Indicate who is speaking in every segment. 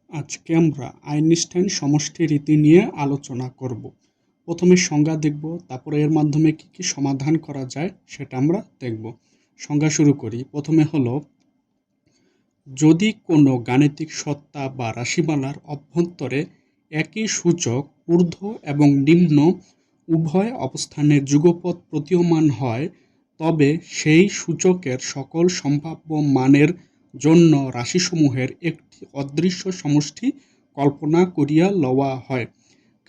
Speaker 1: আজকে আমরা আইনস্টাইন সমষ্টি রীতি নিয়ে আলোচনা করব। প্রথমে সংজ্ঞা দেখব, তারপরে এর মাধ্যমে কি কি সমাধান করা যায় সেটা আমরা দেখব। সংজ্ঞা শুরু করি। প্রথমে হলো, যদি কোনো গাণিতিক সত্তা বা রাশিমালার অভ্যন্তরে একই সূচক ঊর্ধ্ব এবং নিম্ন উভয় অবস্থানে যুগপৎ প্রতীয়মান হয়, তবে সেই সূচকের সকল সম্ভাব্য মানের জন্য রাশিসমূহের একটি অদৃশ্য সমষ্টি কল্পনা করিয়া লওয়া হয়।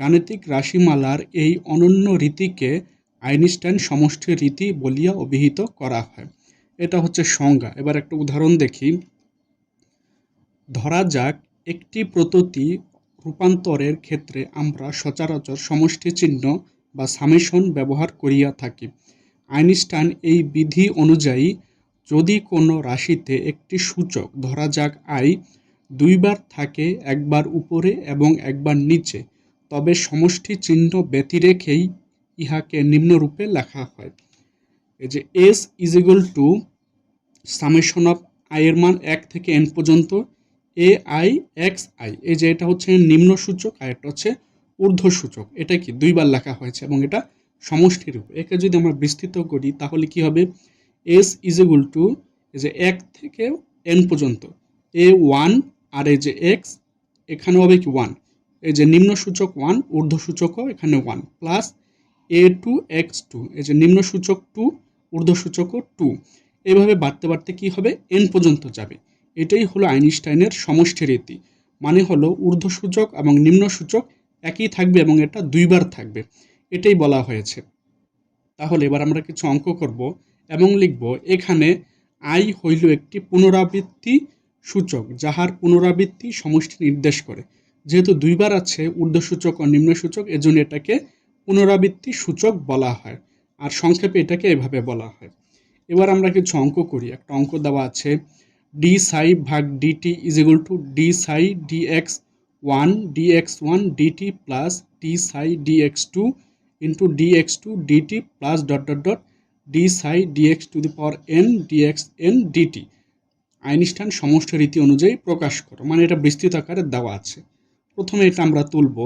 Speaker 1: গাণিতিক রাশিমালার এই অনন্য রীতিকে আইনস্টাইন সমষ্টি রীতি বলিয়া অভিহিত করা হয়। এটা হচ্ছে সংজ্ঞা। এবার একটা উদাহরণ দেখি। ধরা যাক, একটি প্রতীতী রূপান্তরের ক্ষেত্রে আমরা সচরাচর সমষ্টি চিহ্ন বা সামেশন ব্যবহার করিয়া থাকি। আইনস্টাইন এই বিধি অনুযায়ী যদি কোনো রাশিতে একটি সূচক, ধরা যাক আই, দুইবার থাকে, একবার উপরে এবং একবার নিচে, তবে সমষ্টি চিহ্ন ব্যতিরেকেই ইহাকে নিম্নরূপে লেখা হয়। এই যে S is equal two summation of I এর মান 1 থেকে n পর্যন্ত এ আই এক্স আই। এই যে এটা হচ্ছে নিম্ন সূচক আর এটা হচ্ছে ঊর্ধ্ব সূচক। এটা কি দুইবার লেখা হয়েছে এবং এটা সমষ্টি রূপ। একে যদি আমরা বিস্তৃত করি তাহলে কি হবে, এস ইজ ইকুয়াল টু এই যে 1 থেকে n পর্যন্ত এ 1 আর এই যে এক্স এখানে হবে কি 1, এই যে নিম্ন সূচক 1, ঊর্ধ্ব সূচকও এখানে 1, প্লাস এ টু এক্স টু, এই যে নিম্ন সূচক 2, ঊর্ধ্ব সূচকও 2। এভাবে বাড়তে বাড়তে কি হবে, n পর্যন্ত যাবে। এটাই হলো আইনস্টাইনের সমষ্টি রীতি। মানে হলো ঊর্ধ্ব সূচক এবং নিম্ন সূচক একই থাকবে এবং এটা দুইবার থাকবে, এটাই বলা হয়েছে। তাহলে এবার আমরা কিছু অঙ্ক করব এবং লিখব, এখানে আই হইল একটি পুনরাবৃত্তি সূচক যাহার পুনরাবৃত্তি সমষ্টি নির্দেশ করে। যেহেতু দুইবার আছে ঊর্ধ্ব সূচক ও নিম্ন সূচক, এজন্য এটাকে পুনরাবৃত্তি সূচক বলা হয়, আর সংক্ষেপে এটাকে এভাবে বলা হয়। এবার আমরা কিছু অঙ্ক করি। একটা অঙ্ক দেওয়া আছে, ডি সাই ভাগ dt is equal to d psi dx one dx one dt plus d psi dx two into dx two dt plus dot dot dot d psi dx to the power n dx n dt. Einstein সমষ্টি রীতি অনুযায়ী প্রকাশ করো। মানে এটা বিস্তৃত আকারে দেওয়া আছে। প্রথমে এটা আমরা তুলব।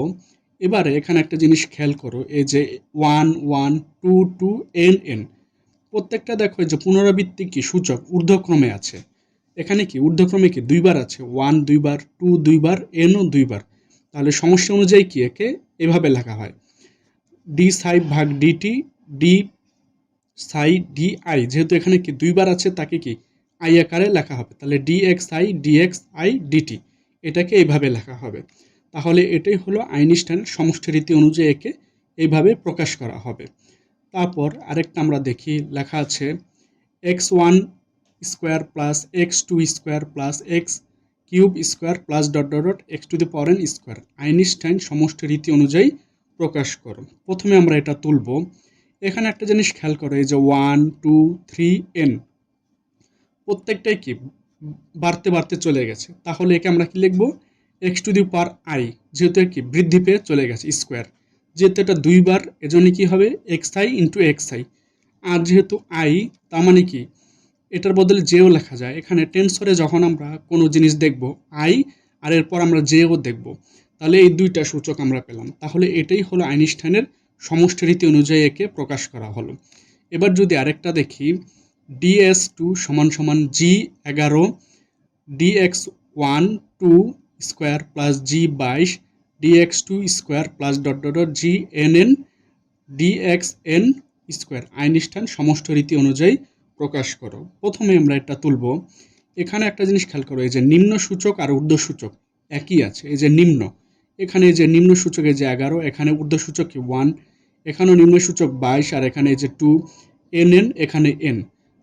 Speaker 1: এবারে এখানে একটা জিনিস খেয়াল করো, এই যে 1 1 2 2 n n, প্রত্যেকটা দেখো যে পুনরাবৃত্তি কি সূচক ঊর্ধ্বক্রমে আছে। এখানে কি ঊর্ধ্বক্রমে কি দুইবার আছে, 1 দুইবার, 2 দুইবার, n ও দুইবার। তাহলে সমষ্টি অনুযায়ী কি একে এভাবে লেখা হয়, ডি সাই ভাগ DT D Sai D I. যেহেতু এখানে কি দুইবার আছে তাকে কি আই আকারে লেখা হবে, তাহলে ডিএক্স আই ডিটি, এটাকে এইভাবে লেখা হবে। তাহলে এটাই হলো আইনস্টাইনের সমষ্টি রীতি অনুযায়ী একে এইভাবে প্রকাশ করা হবে। তারপর আরেকটা আমরা দেখি, লেখা আছে x one square plus x two square plus x cube square plus dot dot dot x to the power n square. Einstein সমষ্টি রীতি অনুযায়ী প্রকাশ করো। প্রথমে আমরা এটা তুলব। এখানে একটা জিনিস খেয়াল করো, এই যে 1 2 3 n, প্রত্যেকটাই কি বাড়তে বাড়তে চলে গেছে। তাহলে একে আমরা কি লিখবো, x to the power I, যেহেতু কি বৃদ্ধি পেয়ে চলে গেছে, স্কোয়ার, যেহেতু এটা দুইবার এজন্য কি হবে x i into x i. আর যেহেতু আই, তার মানে কি এটার বদলে জেও লেখা যায়। এখানে টেন্সরে যখন আমরা কোনো জিনিস দেখব আই আর এরপর আমরা জেও দেখব, তাহলে এই দুইটা সূচক আমরা পেলাম। তাহলে এটাই হলো আইনস্টাইনের সমষ্টি রীতি অনুযায়ী একে প্রকাশ করা হলো। এবার যদি আরেকটা দেখি, ডিএস টু সমান সমান g 11 dx one two square plus g 22 dx two square plus dot dot dot g n n dx n square. Einstein সমষ্টি রীতি অনুযায়ী প্রকাশ করো। প্রথমে আমরা এটা তুলব। এখানে একটা জিনিস খেয়াল করো, এই যে নিম্ন সূচক আর ঊর্ধ্ব সূচক একই আছে। এই যে নিম্ন, এখানে এই যে নিম্ন সূচক এই যে 11, এখানে ঊর্ধ্ব সূচক 1, এখানেও নিম্ন সূচক 22, আর এখানে এই যে 2 এন এন, এখানে এন।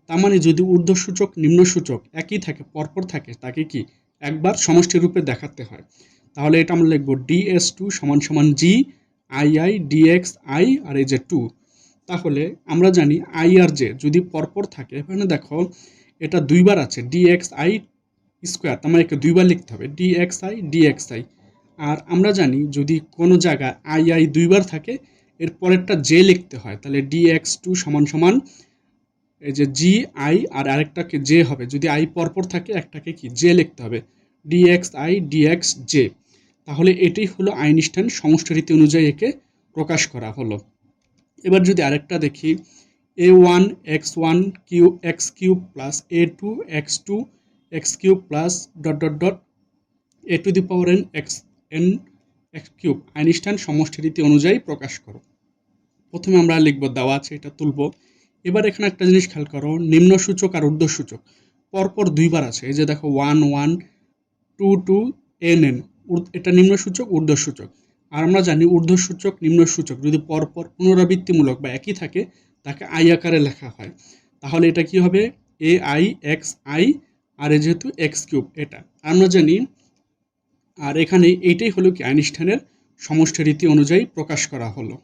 Speaker 1: তার মানে যদি ঊর্ধ্ব সূচক নিম্ন সূচক একই থাকে, পরপর থাকে, তাকে কি একবার সমষ্টি রূপে দেখাতে হয়। তাহলে এটা আমরা লিখবো ডিএস টু সমান সমান g i i dx i আর এই যে 2। তাহলে আমরা জানি আই আর জে যদি পরপর থাকে, এখানে দেখো এটা দুইবার আছে ডিএক্স আই স্কোয়ার, তার মানে একে দুইবার লিখতে হবে ডিএক্স আই ডিএক্স আই। আর আমরা জানি যদি কোনো জায়গায় আই আই দুইবার থাকে, এর পরেরটা জে লিখতে হয়, তাহলে ডিএক্স টু সমান সমান এই যে জি আই আর আরেকটাকে জে হবে। যদি আই পরপর থাকে একটাকে কি জে লিখতে হবে, dxi dxj। তাহলে এটাই হলো আইনস্টাইন সমষ্টি রীতি অনুযায়ী একে প্রকাশ করা হলো। এবার যদি আরেকটা দেখি, a1 x1 q x cube plus a2 x2 x cube plus dot dot dot a to the power n x cube Einstein সমষ্টি রীতি অনুযায়ী প্রকাশ করো। প্রথমে আমরা লিখব, দেওয়া আছে, এটা তুলব। এবার এখানে একটা জিনিস খেয়াল করো, নিম্ন সূচক আর ঊর্ধ্ব সূচক পরপর দুইবার আছে। এই যে দেখো 1 1 2 2 n, এটা নিম্ন সূচক ঊর্ধ্ব সূচক। আর আমরা জানি ঊর্ধ্ব সূচক নিম্ন সূচক যদি পরপর পুনরাবৃত্তিমূলক বা একই থাকে তাকে আই আকারে লেখা হয়। তাহলে এটা কি হবে, এ আই এক্স আই, আর এ যেহেতু এক্স কিউব এটা আমরা জানি। আর এখানে এইটাই হলো কি আইনস্টাইনের সমষ্টি রীতি অনুযায়ী প্রকাশ করা হলো।